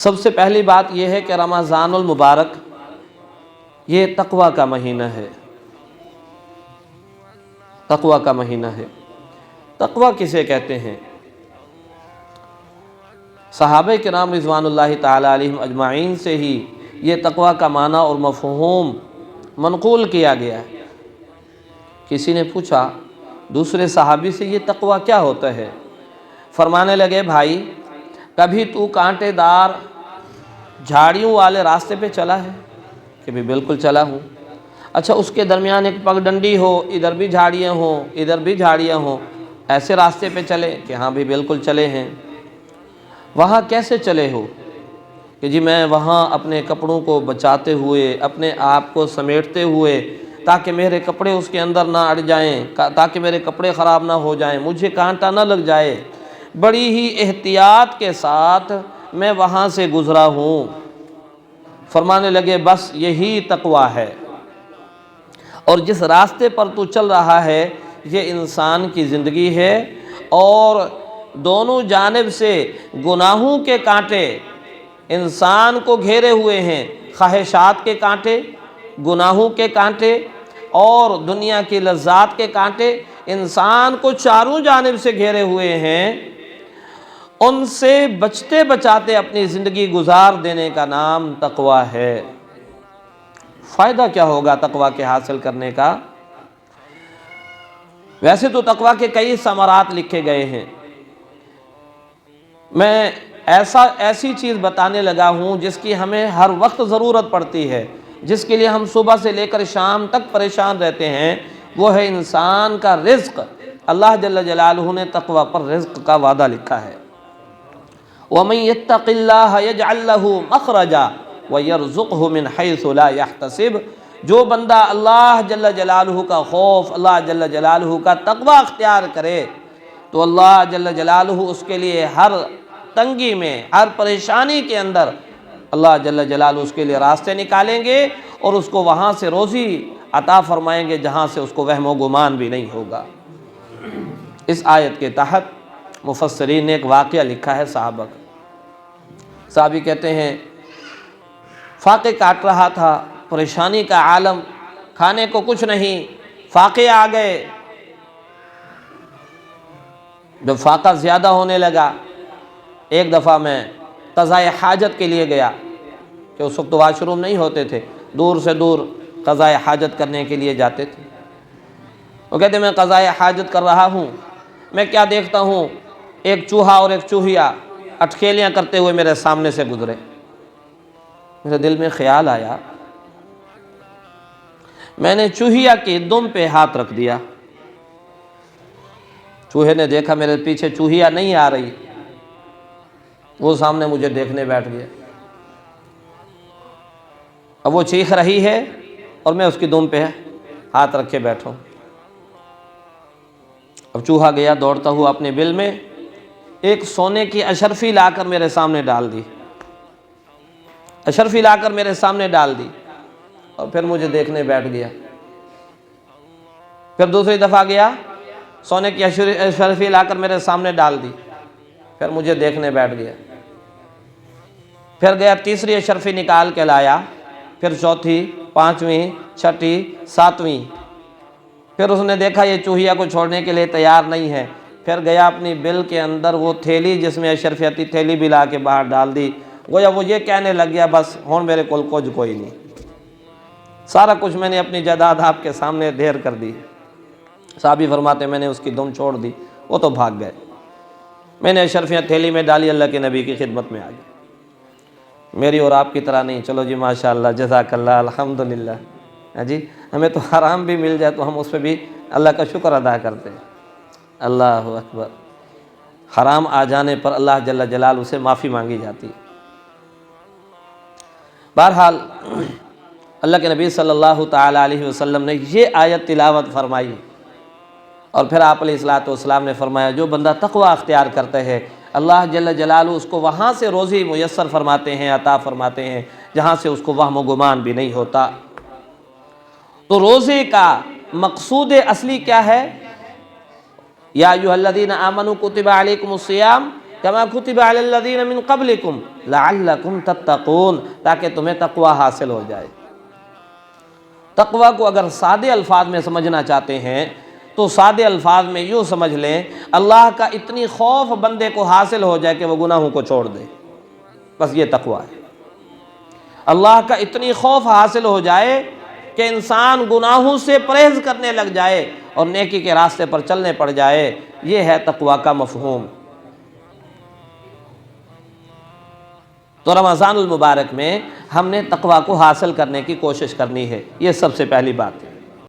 سب سے پہلی بات یہ ہے کہ رمضان المبارک یہ تقوی کا مہینہ ہے۔ تقوی کا مہینہ ہے۔ تقوی کسے کہتے ہیں؟ صحابہ کرام رضوان اللہ تعالی علیہم اجمعین سے ہی یہ تقوی کا معنی اور مفہوم منقول کیا گیا ہے۔ کسی نے پوچھا دوسرے صحابی سے، یہ تقوی کیا ہوتا ہے؟ فرمانے لگے، بھائی کبھی تو کانٹے دار جھاڑیوں والے راستے پہ چلا ہے؟ کہ بھی بالکل چلا ہوں۔ اچھا، اس کے درمیان ایک پگڈنڈی ہو، ادھر بھی جھاڑیاں ہوں ادھر بھی جھاڑیاں ہوں، ایسے راستے پہ چلے؟ کہ ہاں بھی بالکل چلے ہیں۔ وہاں کیسے چلے ہو؟ کہ جی میں وہاں اپنے کپڑوں کو بچاتے ہوئے، اپنے آپ کو سمیٹتے ہوئے، تاکہ میرے کپڑے اس کے اندر نہ اڑ جائیں، تاکہ میرے کپڑے خراب نہ ہو جائیں، مجھے کانٹا نہ لگ جائے، بڑی ہی احتیاط کے ساتھ میں وہاں سے گزرا ہوں۔ فرمانے لگے، بس یہی تقوی ہے۔ اور جس راستے پر تو چل رہا ہے یہ انسان کی زندگی ہے، اور دونوں جانب سے گناہوں کے کانٹے انسان کو گھیرے ہوئے ہیں، خواہشات کے کانٹے، گناہوں کے کانٹے اور دنیا کی لذات کے کانٹے انسان کو چاروں جانب سے گھیرے ہوئے ہیں۔ ان سے بچتے بچاتے اپنی زندگی گزار دینے کا نام تقوی ہے۔ فائدہ کیا ہوگا تقوی کے حاصل کرنے کا؟ ویسے تو تقوی کے کئی ثمرات لکھے گئے ہیں، میں ایسی چیز بتانے لگا ہوں جس کی ہمیں ہر وقت ضرورت پڑتی ہے، جس کے لیے ہم صبح سے لے کر شام تک پریشان رہتے ہیں، وہ ہے انسان کا رزق۔ اللہ جل جلالہ نے تقوی پر رزق کا وعدہ لکھا ہے۔ وَمَن يَتَّقِ اللَّهَ يَجْعَل لَّهُ مَخْرَجًا وَيَرْزُقْهُ مِنْ حَيْثُ لَا يَحْتَسِبُ۔ جو بندہ اللہ جل جلالہ کا خوف، اللہ جل جلالہ کا تقوی اختیار کرے تو اللہ جل جلالہ اس کے لیے ہر تنگی میں، ہر پریشانی کے اندر اللہ جل جلالہ اس کے لیے راستے نکالیں گے، اور اس کو وہاں سے روزی عطا فرمائیں گے جہاں سے اس کو وہم و گمان بھی نہیں ہوگا۔ اس آیت کے تحت مفسرین نے ایک واقعہ لکھا ہے صحابہ کا۔ صحابی کہتے ہیں، فاقے کاٹ رہا تھا، پریشانی کا عالم، کھانے کو کچھ نہیں، فاقے آ گئے۔ جب فاقہ زیادہ ہونے لگا، ایک دفعہ میں قضاء حاجت کے لیے گیا، کہ اس وقت واش روم نہیں ہوتے تھے، دور سے دور قضاء حاجت کرنے کے لیے جاتے تھے۔ وہ کہتے ہیں میں قضاء حاجت کر رہا ہوں، میں کیا دیکھتا ہوں، ایک چوہا اور ایک چوہیا اٹکھیلیاں کرتے ہوئے میرے سامنے سے گزرے۔ میرے دل میں خیال آیا، میں نے چوہیا کے دم پہ ہاتھ رکھ دیا۔ چوہے نے دیکھا میرے پیچھے چوہیا نہیں آ رہی، وہ سامنے مجھے دیکھنے بیٹھ گیا۔ اب وہ چیخ رہی ہے اور میں اس کی دم پہ ہاتھ رکھے بیٹھا ہوں۔ اب چوہا گیا دوڑتا ہوا اپنے بل میں، ایک سونے کی اشرفی لا کر میرے سامنے ڈال دی، اشرفی لا کر میرے سامنے ڈال دی، اور پھر مجھے دیکھنے بیٹھ گیا۔ پھر دوسری دفعہ گیا، سونے کی اشرفی لا کر میرے سامنے ڈال دی، پھر مجھے دیکھنے بیٹھ گیا۔ پھر گیا تیسری اشرفی نکال کے لایا، پھر چوتھی، پانچویں، چھٹی، ساتویں۔ پھر اس نے دیکھا یہ چوہیا کو چھوڑنے کے لیے تیار نہیں ہے، پھر گیا اپنی بل کے اندر وہ تھیلی جس میں اشرفیتی تھیلی بھی لا کے باہر ڈال دی۔ گویا وہ یہ کہنے لگ گیا، بس ہون میرے کول کچھ کوئی نہیں، سارا کچھ میں نے اپنی جائیداد آپ کے سامنے ڈھیر کر دی۔ صحابی فرماتے میں نے اس کی دم چھوڑ دی، وہ تو بھاگ گئے، میں نے اشرفیاں تھیلی میں ڈالی، اللہ کے نبی کی خدمت میں آ گئی۔ میری اور آپ کی طرح نہیں، چلو جی ماشاءاللہ، جزاک اللہ، الحمدللہ، جی ہمیں تو حرام بھی مل جائے تو ہم اس پہ بھی اللہ کا شکر ادا کرتے ہیں۔ اللہ اکبر۔ حرام آ جانے پر اللہ جل جلالہ سے معافی مانگی جاتی ہے۔ بہرحال اللہ کے نبی صلی اللہ تعالی علیہ وسلم نے یہ آیت تلاوت فرمائی، اور پھر آپ علیہ الصلوۃ والسلام نے فرمایا جو بندہ تقوی اختیار کرتا ہے اللہ جل جلالہ اس کو وہاں سے روزی میسر فرماتے ہیں، عطا فرماتے ہیں جہاں سے اس کو وہم و گمان بھی نہیں ہوتا۔ تو روزے کا مقصود اصلی کیا ہے؟ یا ایھا الذین آمنوا کتب علیکم الصیام کما کتب علی الذین من قبلکم لعلکم تتقون، تاکہ تمہیں تقوی حاصل ہو جائے۔ تقوی کو اگر سادے الفاظ میں سمجھنا چاہتے ہیں تو سادے الفاظ میں یوں سمجھ لیں، اللہ کا اتنی خوف بندے کو حاصل ہو جائے کہ وہ گناہوں کو چھوڑ دے، بس یہ تقوی ہے۔ اللہ کا اتنی خوف حاصل ہو جائے کہ انسان گناہوں سے پرہیز کرنے لگ جائے اور نیکی کے راستے پر چلنے پڑ جائے، یہ ہے تقوی کا مفہوم۔ تو رمضان المبارک میں ہم نے تقوی کو حاصل کرنے کی کوشش کرنی ہے، یہ سب سے پہلی بات ہے۔